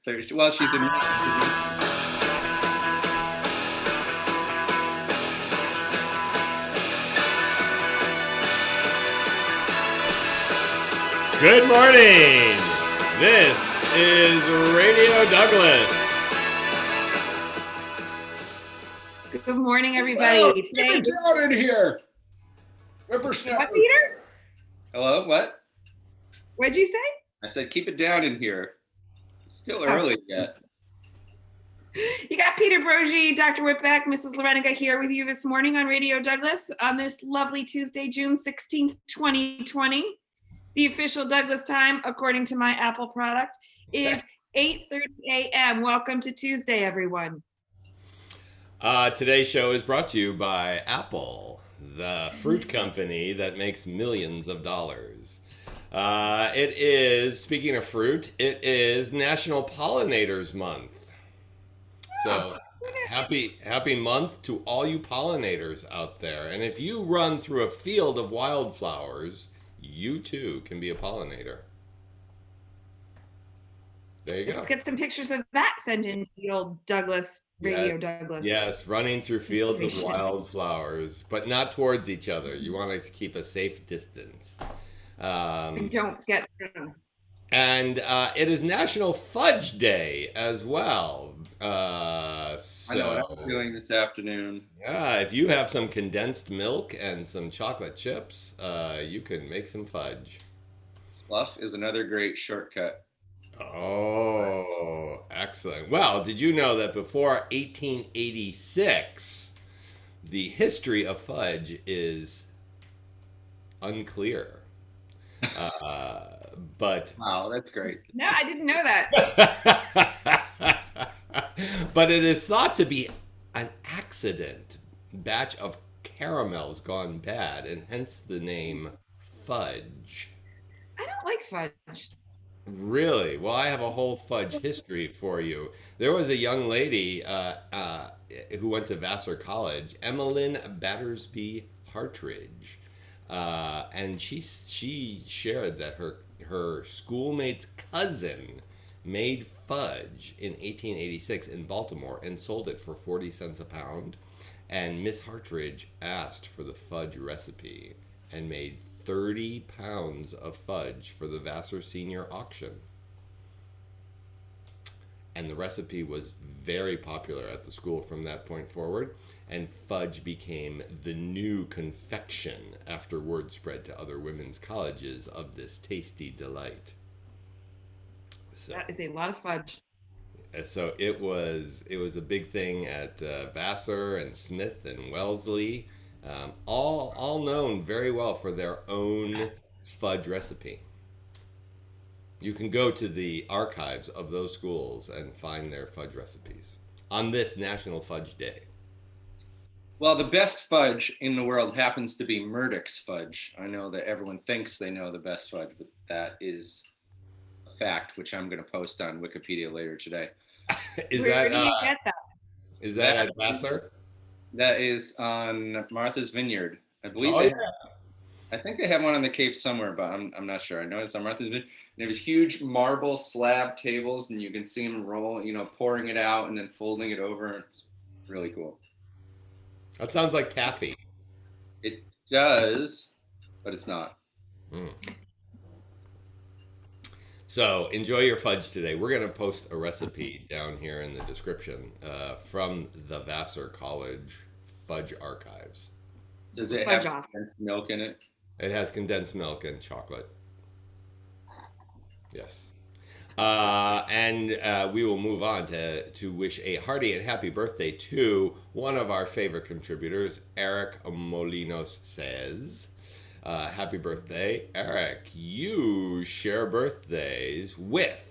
Thursday. Well, she's in. Good morning. This is Radio Douglas. Good morning, everybody. Keep it down in here. Whippersnapper. What, Peter? Hello, what? What'd you say? I said keep it down in here. It's still early yet. You got Peter Brogy, Dr. Whitbeck, Mrs. Lorenica here with you this morning on Radio Douglas on this lovely Tuesday, June 16th, 2020. The official Douglas time, according to my Apple product, is 8:30 a.m. Welcome to Tuesday, everyone. Today's show is brought to you by Apple, the fruit company that makes millions of dollars. It is, speaking of fruit, it is National Pollinators Month. So happy month to all you pollinators out there. And if you run through a field of wildflowers, you too can be a pollinator. There you go. Let's get some pictures of that sent in to the old Douglas, Radio Douglas. Yes, running through fields of wildflowers, but not towards each other. You want to keep a safe distance. And don't get through. And it is National Fudge Day as well. I know what I'm doing this afternoon. Yeah, if you have some condensed milk and some chocolate chips, you can make some fudge. Fluff is another great shortcut. Oh, excellent. Well, did you know that before 1886, the history of fudge is unclear? But wow, that's great. No, I didn't know that. But it is thought to be an accident batch of caramels gone bad, and hence the name fudge. I don't like fudge. Really? Well, I have a whole fudge history for you. There was a young lady who went to Vassar College, Emmeline Battersby Hartridge, and she shared that her schoolmate's cousin made fudge in 1886 in Baltimore and sold it for 40 cents a pound. And Miss Hartridge asked for the fudge recipe and made 30 pounds of fudge for the Vassar Senior Auction. And the recipe was very popular at the school from that point forward, and fudge became the new confection after word spread to other women's colleges of this tasty delight. So, that is a lot of fudge. So it was a big thing at Vassar and Smith and Wellesley, all known very well for their own fudge recipe. You can go to the archives of those schools and find their fudge recipes on this National Fudge Day. Well, the best fudge in the world happens to be Murdoch's fudge. I know that everyone thinks they know the best fudge, but that is a fact, which I'm going to post on Wikipedia later today. Where do you get that? Is that at Vassar? That is on Martha's Vineyard. I believe I think they have one on the Cape somewhere, but I'm not sure. I know it's on Martha's Vineyard. And there's huge marble slab tables, and you can see them roll, pouring it out and then folding it over. It's really cool. That sounds like taffy. It does, but it's not. So enjoy your fudge today. We're going to post a recipe down here in the description from the Vassar College Fudge Archives. Does it have condensed milk in it? It has condensed milk and chocolate. Yes. And we will move on to wish a hearty and happy birthday to one of our favorite contributors, Eric Molinos says. Happy birthday, Eric. You share birthdays with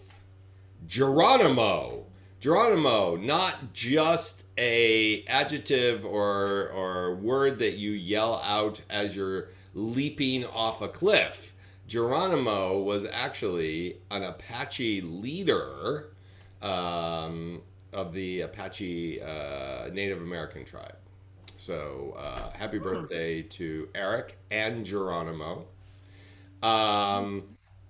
Geronimo. Geronimo, not just a adjective or word that you yell out as you're leaping off a cliff. Geronimo was actually an Apache leader of the Apache Native American tribe. So happy birthday to Eric and Geronimo.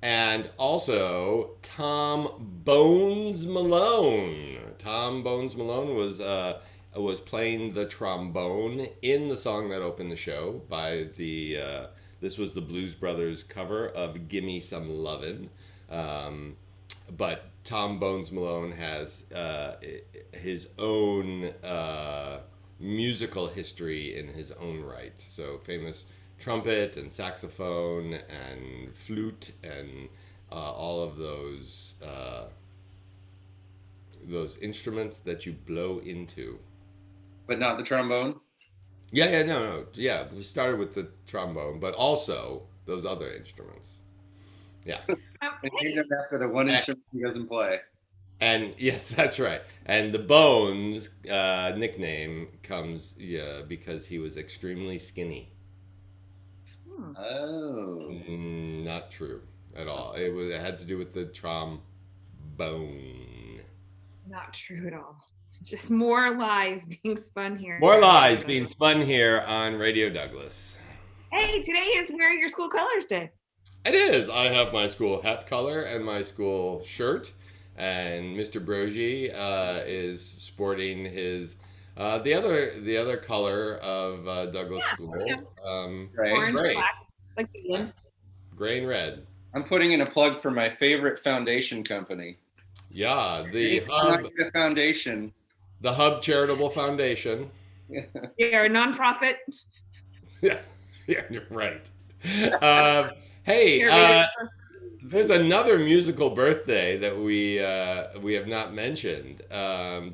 And also Tom Bones Malone. Tom Bones Malone was playing the trombone in the song that opened the show by the this was the Blues Brothers cover of "Gimme Some Lovin'." But Tom Bones Malone has his own musical history in his own right. So famous trumpet and saxophone and flute and all of those instruments that you blow into. But not the trombone. Yeah, no. Yeah, we started with the trombone, but also those other instruments. Yeah. I named him after the one instrument he doesn't play. And yes, that's right. And the Bones nickname comes because he was extremely skinny. Oh. Not true at all. It had to do with the trombone. Not true at all. Just more lies being spun here. More lies being spun here on Radio Douglas. Hey, today is Wear Your School Colors Day. It is. I have my school hat color and my school shirt, and Mr. Brogy is sporting his the other color of Douglas School. Gray. Orange, Gray. black, like the wind. Gray and red. I'm putting in a plug for my favorite foundation company. Yeah, the Foundation. The Hub Charitable Foundation. They are a nonprofit. Yeah, you're right. Hey, there's another musical birthday that we have not mentioned.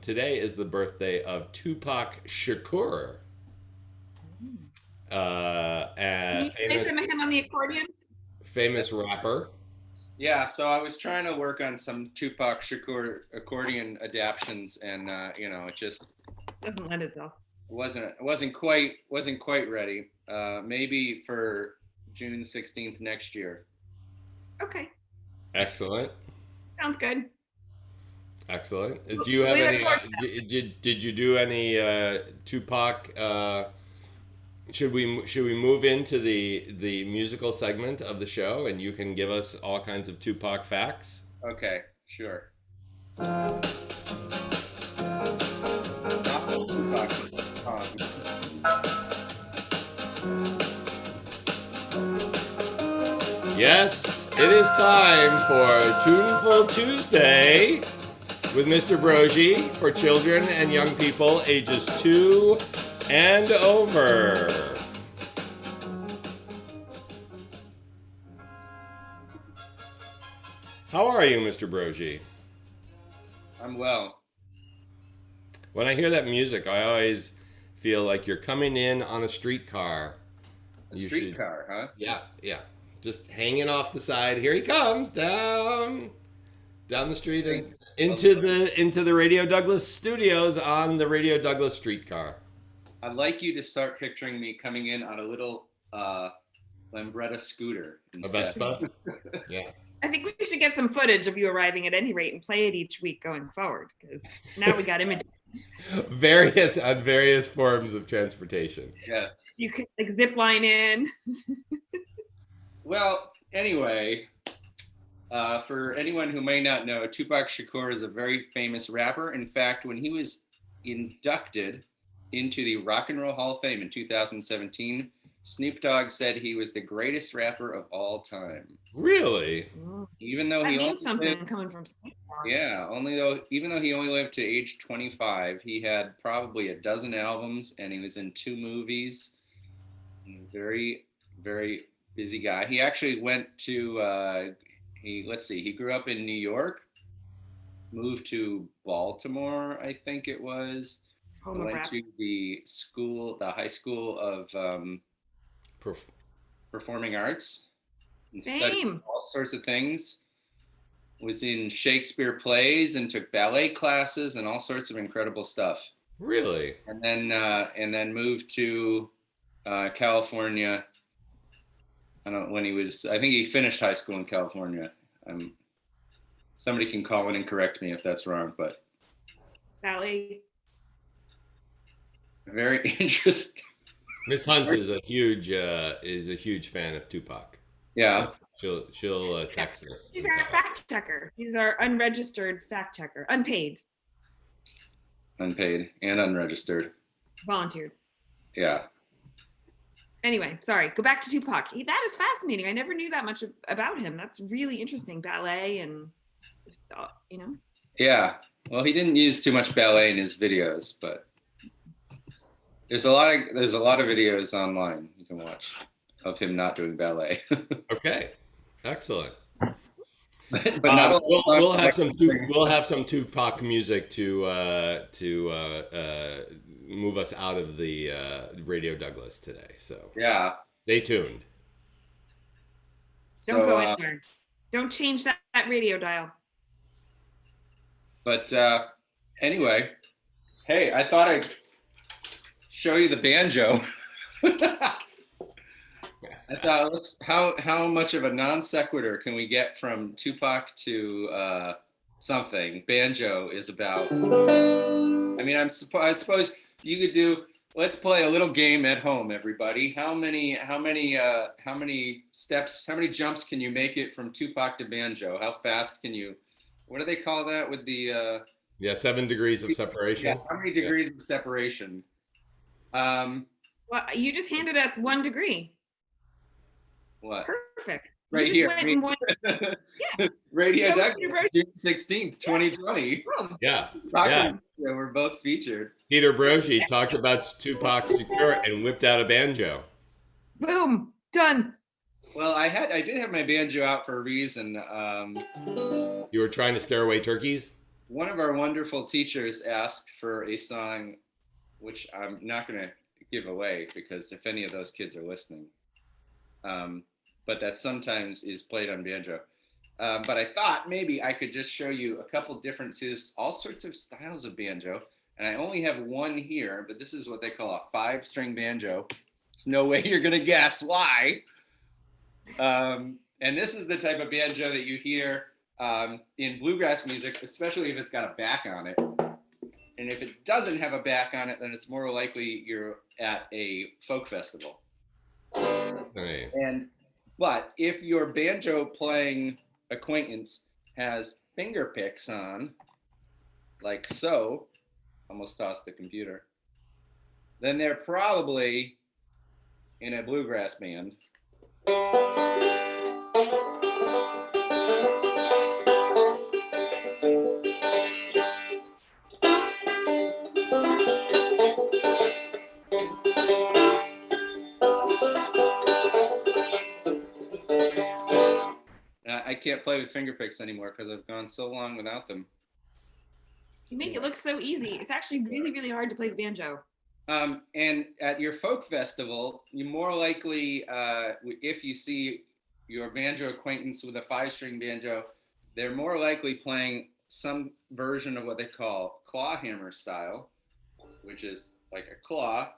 Today is the birthday of Tupac Shakur. Can you play some of him on the accordion? Famous rapper. Yeah, so I was trying to work on some Tupac Shakur accordion adaptions, and it just Doesn't lend itself. wasn't quite ready. Maybe for June 16th next year. Okay, Excellent. sounds good. Excellent. Do you have any? Did you do any Tupac? Should we move into the musical segment of the show, and you can give us all kinds of Tupac facts? Okay, sure. Yes, it is time for Tuneful Tuesday with Mr. Brogy for children and young people ages 2 and over. How are you, Mr. Brogy? I'm well. When I hear that music, I always feel like you're coming in on a streetcar. A streetcar, huh? Yeah. Just hanging off the side. Here he comes down the street and into the Radio Douglas studios on the Radio Douglas streetcar. I'd like you to start picturing me coming in on a little Lambretta scooter instead. Yeah. I think we should get some footage of you arriving at any rate and play it each week going forward, because now we got images. Various forms of transportation. Yes. You could like zip line in. Well, anyway, for anyone who may not know, Tupac Shakur is a very famous rapper. In fact, when he was inducted into the Rock and Roll Hall of Fame in 2017, Snoop Dogg said he was the greatest rapper of all time. Really? Even though That he means only something lived, coming from Snoop Dogg. yeah, even though he only lived to age 25, he had probably a dozen albums and he was in 2 movies. Very, very busy guy. He actually went to he grew up in New York, moved to Baltimore, I think it was. Home of Went rap. to the high school of performing arts and studied Same. all sorts of things. Was in Shakespeare plays and took ballet classes and all sorts of incredible stuff. Really? And then moved to California. I think he finished high school in California. Somebody can call in and correct me if that's wrong, but Sally. very interesting. Miss Hunt is a huge fan of Tupac. Yeah. She'll text us. She's our fact checker. She's our unregistered fact checker, unpaid, Unpaid and unregistered. volunteered. Yeah. Anyway, sorry. Go back to Tupac. That is fascinating. I never knew that much about him. That's really interesting. Ballet and, you know. Yeah. Well, he didn't use too much ballet in his videos, but there's a lot of videos online you can watch of him not doing ballet. Okay, excellent. But not all we'll have some Tupac music to move us out of the Radio Douglas today. So yeah. stay tuned. Don't go anywhere. Don't change that radio dial. But anyway, hey, I thought I'd show you the banjo. I thought, how much of a non sequitur can we get from Tupac to something? Banjo is about. I mean, I suppose you could do. Let's play a little game at home, everybody. How many steps? How many jumps can you make it from Tupac to banjo? How fast can you? What do they call that with the? 7 degrees of separation. Yeah, how many degrees of separation? Well, you just handed us 1 degree. What? Perfect. Right here. Yeah. Radio So Douglas, June 16th, 2020. Yeah. We're both featured. Peter Broggi talked about Tupac Shakur and whipped out a banjo. Boom. Done. Well, I did have my banjo out for a reason. You were trying to scare away turkeys? One of our wonderful teachers asked for a song, which I'm not going to give away because if any of those kids are listening, but that sometimes is played on banjo. But I thought maybe I could just show you a couple differences, all sorts of styles of banjo. And I only have one here, but this is what they call a 5-string banjo. There's no way you're going to guess why. And this is the type of banjo that you hear in bluegrass music, especially if it's got a back on it. And if it doesn't have a back on it, then it's more likely you're at a folk festival. Hey. But if your banjo playing acquaintance has finger picks on, like so, almost tossed the computer, then they're probably in a bluegrass band. I can't play with finger picks anymore because I've gone so long without them. You make it look so easy. It's actually really, really hard to play the banjo. And at your folk festival, you're more likely, if you see your banjo acquaintance with a 5-string banjo, they're more likely playing some version of what they call claw hammer style, which is like a claw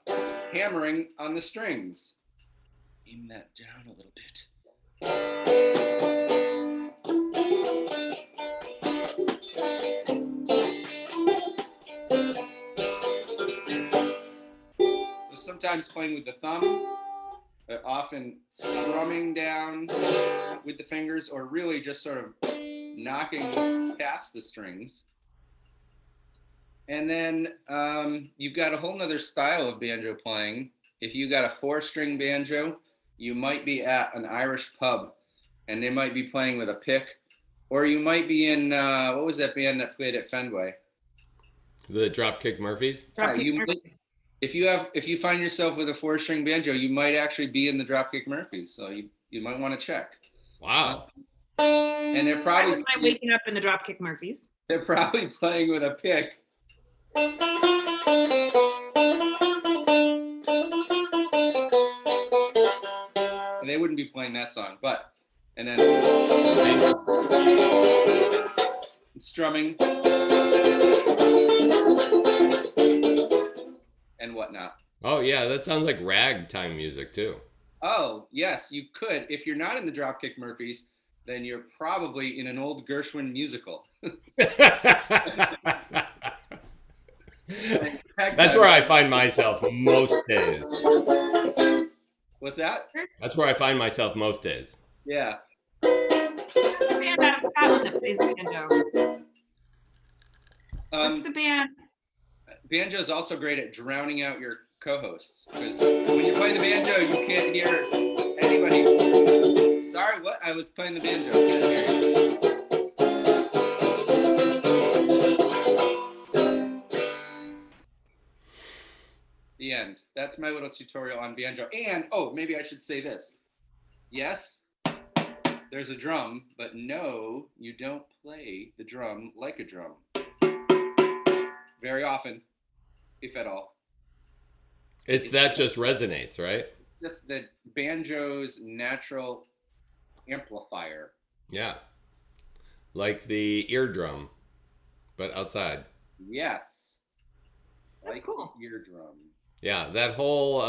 hammering on the strings. Aim that down a little bit. Sometimes playing with the thumb, but often strumming down with the fingers or really just sort of knocking past the strings. And then you've got a whole nother style of banjo playing. If you got a 4-string banjo, you might be at an Irish pub and they might be playing with a pick, or you might be in, what was that band that played at Fenway? The Dropkick Murphys? If you find yourself with a 4-string banjo, you might actually be in the Dropkick Murphys. So you might want to check. Wow. And they're probably waking up in the Dropkick Murphys. They're probably playing with a pick. And they wouldn't be playing that song, and then strumming and whatnot. Oh yeah, that sounds like ragtime music too. Oh yes, you could. If you're not in the Dropkick Murphys, then you're probably in an old Gershwin musical. That's where I find myself most days. What's that? That's where I find myself most days. Yeah. plays banjo? What's the band? Banjo is also great at drowning out your co-hosts because when you're playing the banjo, you can't hear anybody. Sorry, what? I was playing the banjo. Can't hear you. The end. That's my little tutorial on banjo. And, oh, maybe I should say this. Yes, there's a drum, but no, you don't play the drum like a drum. Very often, if at all. That just resonates, right? Just the banjo's natural amplifier. Yeah. Like the eardrum, but outside. Yes. That's Like cool. the eardrum. Yeah, that whole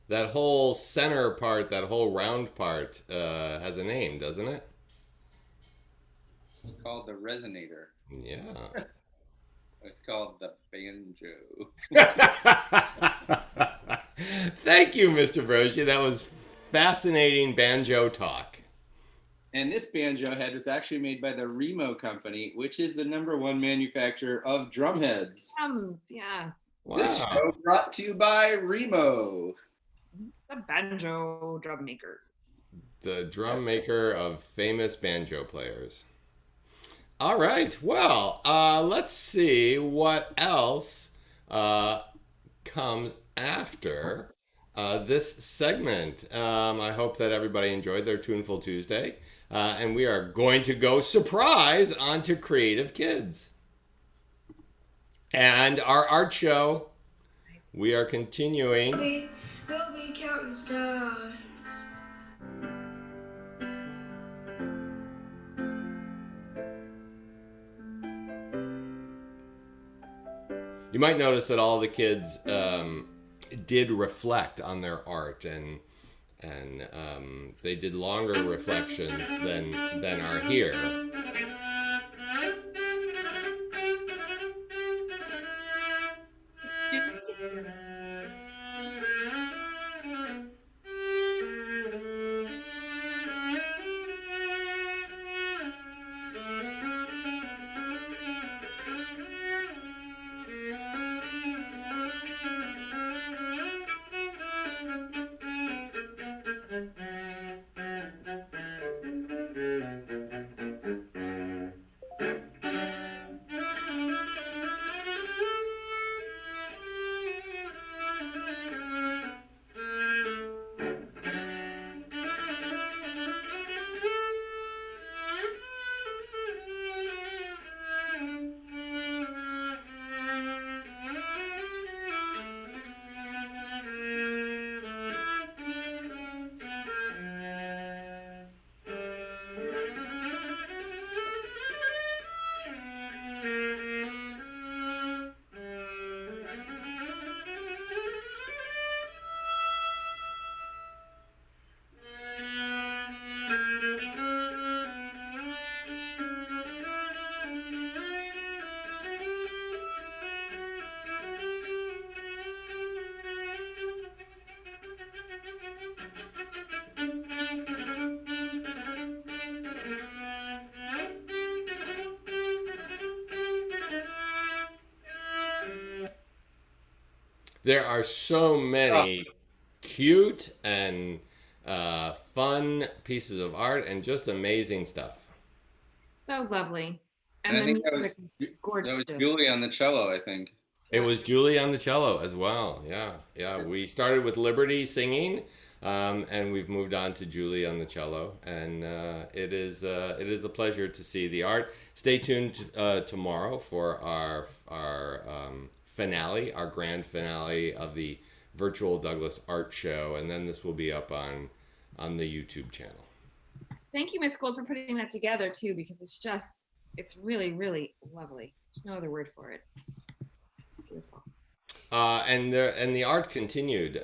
that whole center part, that whole round part has a name, doesn't it? It's called the resonator. Yeah. It's called the banjo. Thank you, Mr. Brogy. That was fascinating banjo talk. And this banjo head was actually made by the Remo Company, which is the #1 manufacturer of drum heads. Drums, yes. Wow. This show brought to you by Remo. The banjo drum maker. The drum maker of famous banjo players. All right. Well, let's see what else comes after this segment. I hope that everybody enjoyed their Tuneful Tuesday. And we are going to go surprise onto Creative Kids. And our art show, we are continuing. We'll be counting stars. You might notice that all the kids did reflect on their art, and they did longer reflections than are here. There are so many cute and fun pieces of art and just amazing stuff. So lovely. And I the think music is gorgeous. that was Julie on the cello, I think. It was Julie on the cello as well. Yeah. We started with Liberty singing, and we've moved on to Julie on the cello, and it is a pleasure to see the art. Stay tuned tomorrow for our finale, our grand finale of the virtual Douglas Art Show, and then this will be up on the YouTube channel. Thank you, Miss Gold, for putting that together too, because it's really, really lovely. There's no other word for it. Beautiful. And the art continued.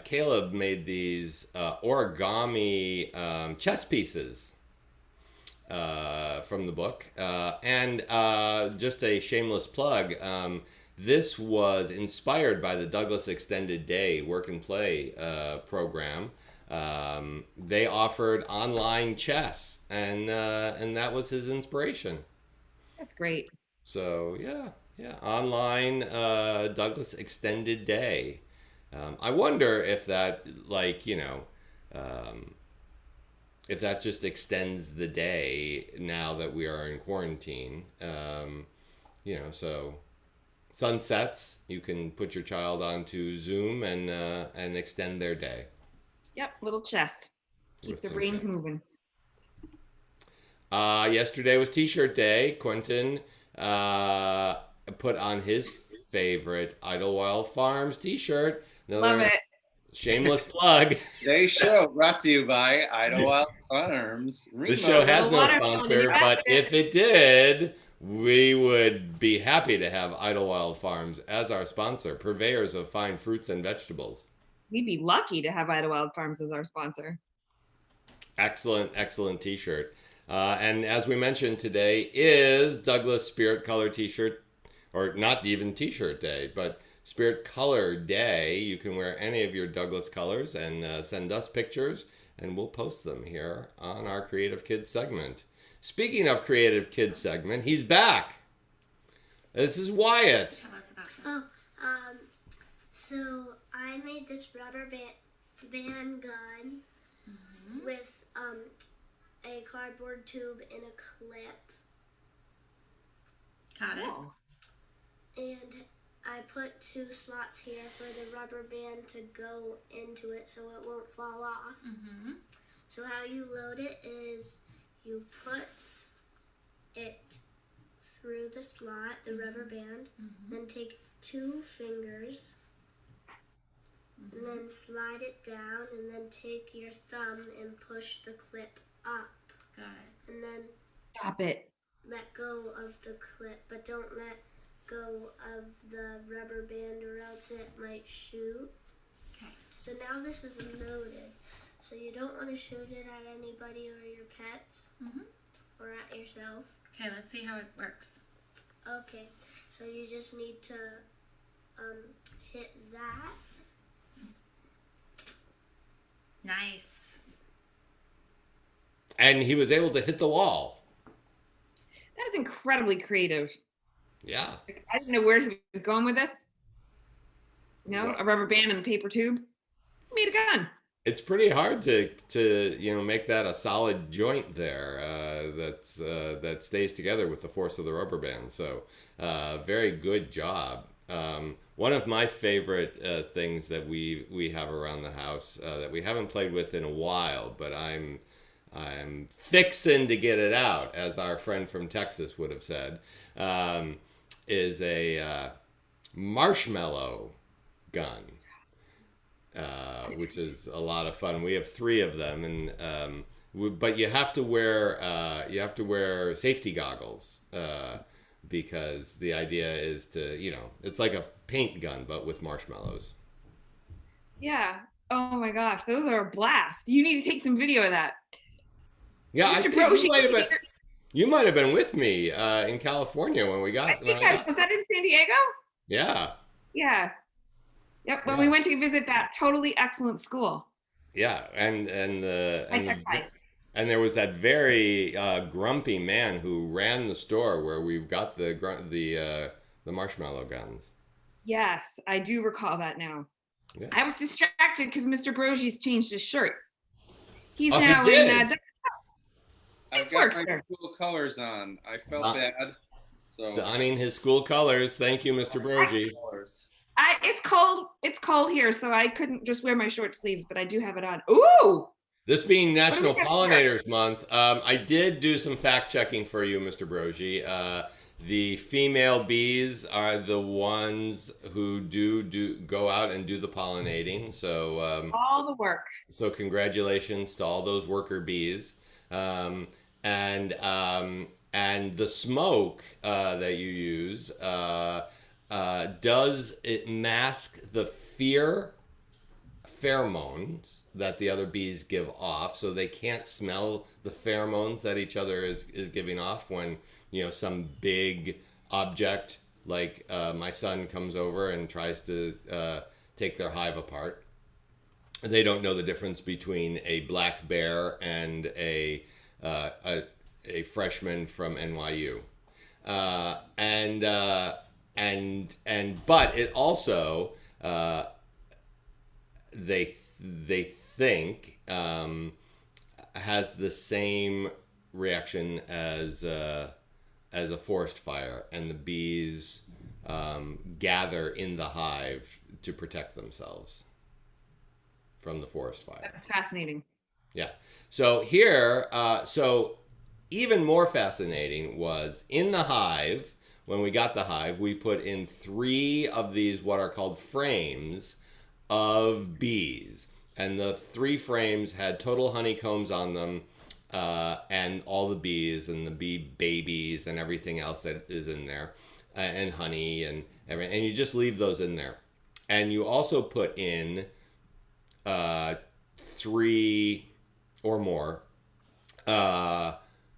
Caleb made these origami chess pieces from the book. And just a shameless plug, this was inspired by the Douglas Extended Day Work and Play program they offered online chess, and that was his inspiration. That's great. So yeah, online Douglas extended day. I wonder if that, like, um, if that just extends the day now that we are in quarantine. So sunsets, you can put your child onto Zoom and extend their day. Yep, little chess. Keep With the some brains chess. moving. Yesterday was T-shirt day. Quentin put on his favorite Idlewild Farms T-shirt. Love it. Shameless plug. Today's show brought to you by Idlewild Farms. The show has Little no watermelon in sponsor, your but basket. if it did, we would be happy to have Idlewild Farms as our sponsor, purveyors of fine fruits and vegetables. We'd be lucky to have Idlewild Farms as our sponsor. Excellent T-shirt. And as we mentioned, today is Douglas Spirit Color T-shirt, or not even T-shirt day, but Spirit Color Day. You can wear any of your Douglas colors and send us pictures, and we'll post them here on our Creative Kids segment. Speaking of Creative Kids segment, he's back. This is Wyatt. Tell us about this. Oh, so I made this rubber band gun with a cardboard tube and a clip, Got it. Oh. and I put 2 slots here for the rubber band to go into it so it won't fall off. Mm-hmm. So how you load it is you put it through the slot, the rubber band, then take 2 fingers and then slide it down, and then take your thumb and push the clip up, Got it. and then Stop it. let go of the clip, but don't let go of the rubber band or else it might shoot. Okay. So now this is loaded. So you don't want to shoot it at anybody or your pets or at yourself. Okay, let's see how it works. Okay, so you just need to hit that. Nice. And he was able to hit the wall. That is incredibly creative. Yeah. Like, I didn't know where he was going with this. No, What? a rubber band and a paper tube. Made a gun. It's pretty hard to make that a solid joint there that stays together with the force of the rubber band. So very good job. One of my favorite things that we have around the house that we haven't played with in a while, but I'm fixing to get it out, as our friend from Texas would have said, is a marshmallow gun. Which is a lot of fun. We have 3 of them, and but you have to wear safety goggles because the idea is to it's like a paint gun but with marshmallows. Yeah. Oh my gosh, those are a blast. You need to take some video of that. Yeah, I Mr. think Broshi, you might have been with me in California when we got. I think was that in San Diego? Yeah. Yeah. Yep. When Yeah. we went to visit that totally excellent school. Yeah, and High-tech fight. and there was that very grumpy man who ran the store where we've got the marshmallow guns. Yes, I do recall that now. Yeah. I was distracted because Mr. Brogi's changed his shirt. He's Oh, he now did? in. I've Nice got work, my sir. cool colors on. I felt Ah. bad. So Donning his school colors. Thank you, Mr. Brogi. colors. It's cold. It's cold here, so I couldn't just wear my short sleeves, but I do have it on. Ooh! This being National got here? Pollinators Month, I did do some fact checking for you, Mr. Brogi. The female bees are the ones who do go out and do the pollinating. So All the work. so congratulations to all those worker bees. And the smoke that you use, does it mask the pheromones that the other bees give off, so they can't smell the pheromones that each other is giving off when some big object like my son comes over and tries to take their hive apart. They don't know the difference between a black bear and uh, a, a freshman from NYU. But it also they think has the same reaction as a forest fire, and the bees gather in the hive to protect themselves from the forest fire. That's fascinating. Yeah. So here, so even more fascinating was in the hive, when we got the hive, we put in 3 of these, what are called frames of bees. And the 3 frames had total honeycombs on them, and all the bees and the bee babies and everything else that is in there, and honey and everything. And you just leave those in there. And you also put in 3 or more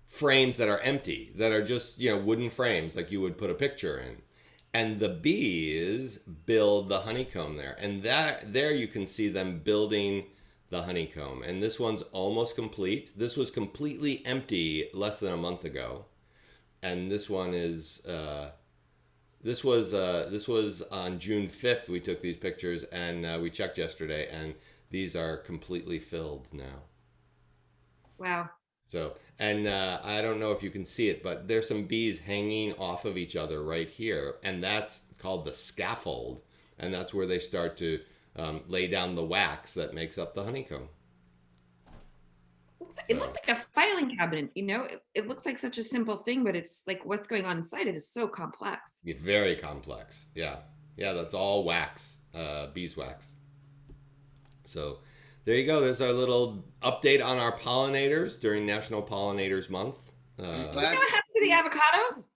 frames that are empty, that are just, wooden frames like you would put a picture in. And the bees build the honeycomb there. And there you can see them building the honeycomb. And this one's almost complete. This was completely empty less than a month ago. And this one is, this was on June 5th we took these pictures, and we checked yesterday, and these are completely filled now. Wow. So, and I don't know if you can see it, but there's some bees hanging off of each other right here, and that's called the scaffold, and that's where they start to lay down the wax that makes up the honeycomb. It looks like a filing cabinet, it looks like such a simple thing, but it's like what's going on inside it is so complex. Yeah, very complex. Yeah, that's all wax, beeswax. So there you go. There's our little update on our pollinators during National Pollinators Month. You know what happened to the avocados?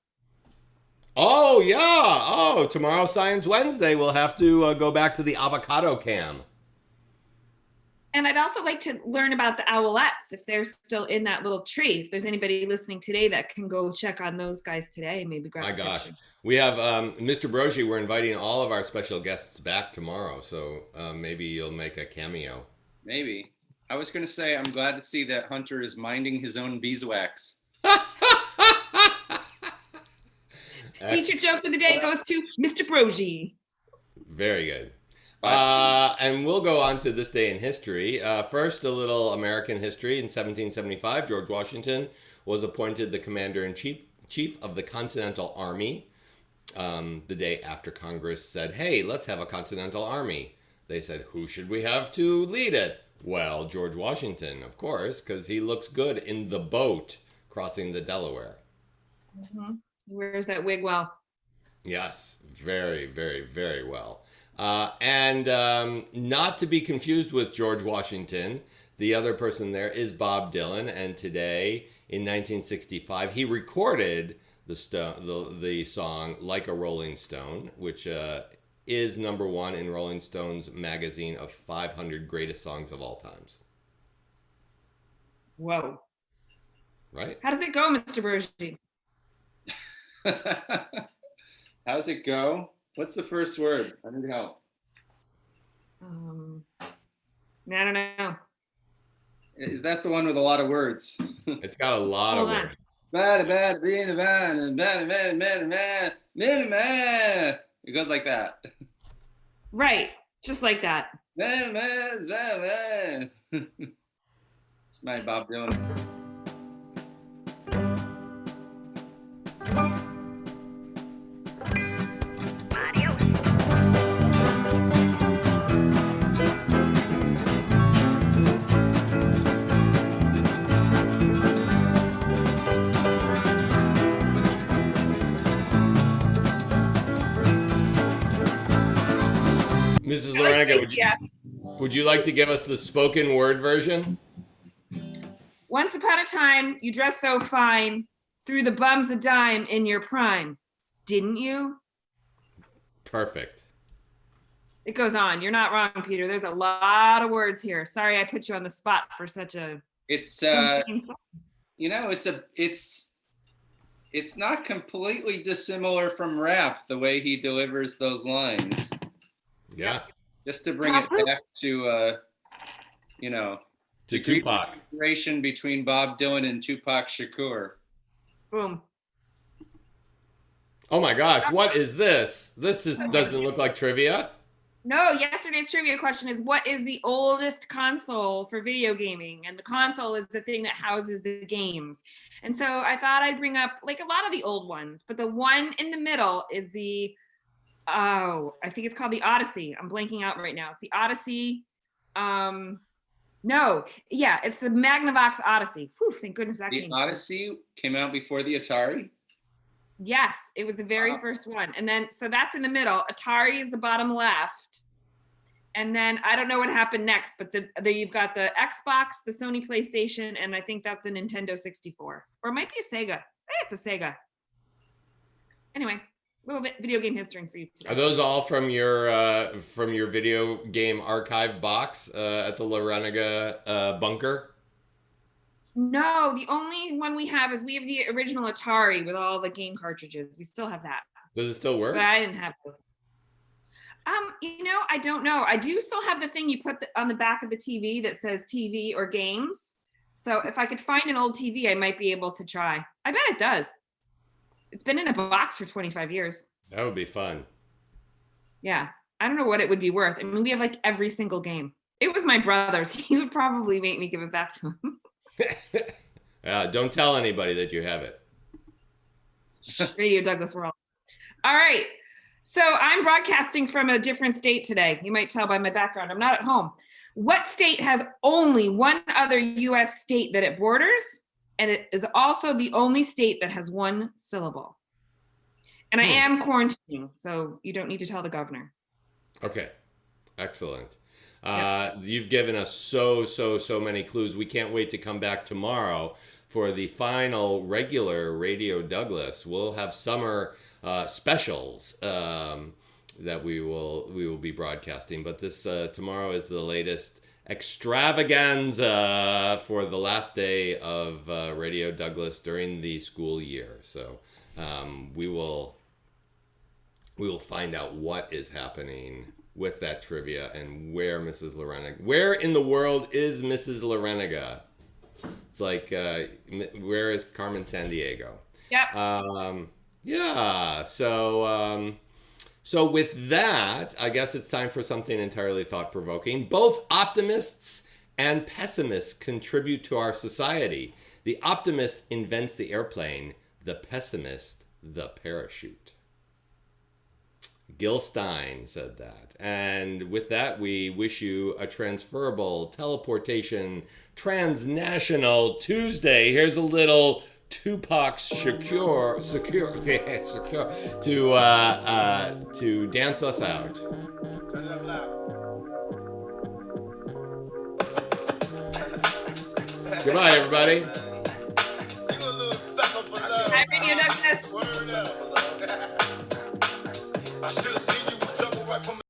Oh, yeah. Oh, tomorrow, Science Wednesday, we'll have to go back to the avocado cam. And I'd also like to learn about the owlettes, if they're still in that little tree. If there's anybody listening today that can go check on those guys today, maybe grab a picture. We have Mr. Brogy. We're inviting all of our special guests back tomorrow, so maybe you'll make a cameo. Maybe. I was going to say, I'm glad to see that Hunter is minding his own beeswax. Teacher joke of the day goes to Mr. Brogy. Very good. And we'll go on to this day in history. First, a little American history. In 1775, George Washington was appointed the commander-in-chief of the Continental Army. The day after Congress said, hey, let's have a Continental Army. They said, who should we have to lead it? Well, George Washington, of course, because he looks good in the boat crossing the Delaware. Mm-hmm. Where's that wig well? Yes, very, very, very well. And not to be confused with George Washington, the other person there is Bob Dylan. And today, in 1965, he recorded the song Like a Rolling Stone, which is #1 in Rolling Stone's magazine of 500 greatest songs of all times. Whoa. Right? How does it go, Mr. Brogy? How's it go? What's the first word? I need help. I don't know. Is that the one with a lot of words? It's got a lot of words. It goes like that. Right, just like that. It's my Bob Dylan. Mrs. Larrañaga, would you like to give us the spoken word version? Once upon a time, you dressed so fine, threw the bums a dime in your prime. Didn't you? Perfect. It goes on. You're not wrong, Peter. There's a lot of words here. Sorry, I put you on the spot for such a. It's it's not completely dissimilar from rap, the way he delivers those lines. Yeah. Just to bring it back to you know, To degree of Tupac. inspiration between Bob Dylan and Tupac Shakur. Boom. Oh my gosh, what is this? Doesn't look like trivia. No, yesterday's trivia question is what is the oldest console for video gaming? And the console is the thing that houses the games. And so I thought I'd bring up like a lot of the old ones, but the one in the middle is I think it's called the Odyssey. I'm blanking out right now. It's the Odyssey. No, yeah, it's the Magnavox Odyssey. Whew, thank goodness that The came. Odyssey came out before the Atari. Yes, it was the very first one. And then, so that's in the middle. Atari is the bottom left. And then I don't know what happened next, but you've got the Xbox, the Sony PlayStation, and I think that's a Nintendo 64. Or it might be a Sega. It's a Sega. Anyway, a little bit video game history for you today. Are those all from your video game archive box at the Lareniga bunker? No, the only one we have is we have the original Atari with all the game cartridges. We still have that. Does it still work? But I didn't have those. I don't know. I do still have the thing you put on the back of the TV that says TV or games. So if I could find an old TV, I might be able to try. I bet it does. It's been in a box for 25 years. That would be fun. Yeah. I don't know what it would be worth. I mean, we have like every single game. It was my brother's. He would probably make me give it back to him. Don't tell anybody that you have it. Radio Douglas World. All right. So I'm broadcasting from a different state today. You might tell by my background. I'm not at home. What state has only one other U.S. state that it borders? And it is also the only state that has one syllable. And I am quarantining, so you don't need to tell the governor. Okay. Excellent. You've given us so many clues. We can't wait to come back tomorrow for the final regular Radio Douglas. We'll have summer specials that we will be broadcasting, but this tomorrow is the latest extravaganza for the last day of Radio Douglas during the school year. So we will find out what is happening with that trivia and where in the world is Mrs. Lareniga? It's like where is Carmen Sandiego? Yep. Yeah. So with that, I guess it's time for something entirely thought-provoking. Both optimists and pessimists contribute to our society. The optimist invents the airplane, the pessimist, the parachute. Gil Stein said that. And with that, we wish you a transferable teleportation transnational Tuesday. Here's a little Tupac Shakur to dance us out. Turn it up loud. Goodbye, everybody. You a little sucker for love. Hi, Radio Douglas. Word up, love.